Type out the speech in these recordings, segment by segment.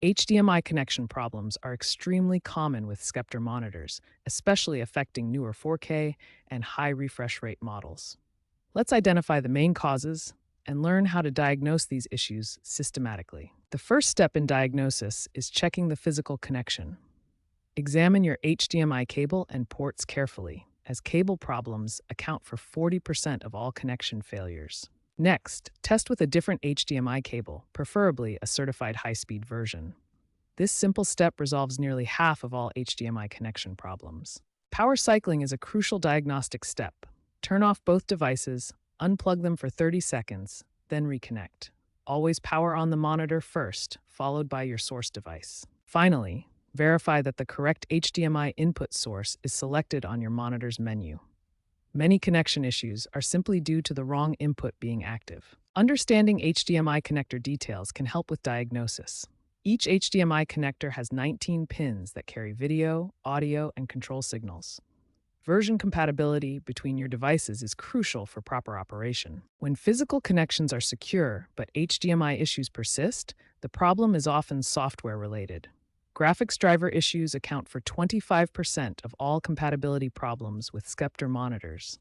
HDMI connection problems are extremely common with Sceptre monitors, especially affecting newer 4K and high refresh rate models. Let's identify the main causes and learn how to diagnose these issues systematically. The first step in diagnosis is checking the physical connection. Examine your HDMI cable and ports carefully, as cable problems account for 40% of all connection failures. Next, test with a different HDMI cable, preferably a certified high-speed version. This simple step resolves nearly half of all HDMI connection problems. Power cycling is a crucial diagnostic step. Turn off both devices, unplug them for 30 seconds, then reconnect. Always power on the monitor first, followed by your source device. Finally, verify that the correct HDMI input source is selected on your monitor's menu. Many connection issues are simply due to the wrong input being active. Understanding HDMI connector details can help with diagnosis. Each HDMI connector has 19 pins that carry video, audio, and control signals. Version compatibility between your devices is crucial for proper operation. When physical connections are secure but HDMI issues persist, the problem is often software-related. Graphics driver issues account for 25% of all compatibility problems with Sceptre monitors.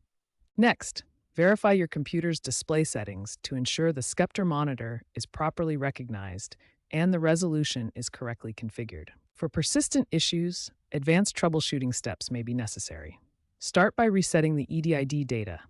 Next, verify your computer's display settings to ensure the Sceptre monitor is properly recognized and the resolution is correctly configured. For persistent issues, advanced troubleshooting steps may be necessary. Start by resetting the EDID data,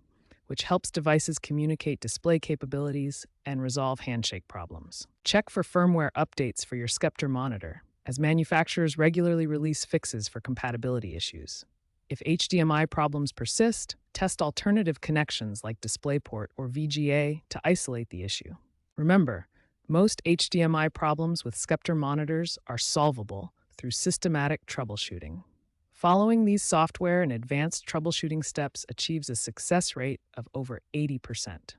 which helps devices communicate display capabilities and resolve handshake problems. Check for firmware updates for your Sceptre monitor, as manufacturers regularly release fixes for compatibility issues. If HDMI problems persist, test alternative connections like DisplayPort or VGA to isolate the issue. Remember, most HDMI problems with Sceptre monitors are solvable through systematic troubleshooting. Following these software and advanced troubleshooting steps achieves a success rate of over 80%.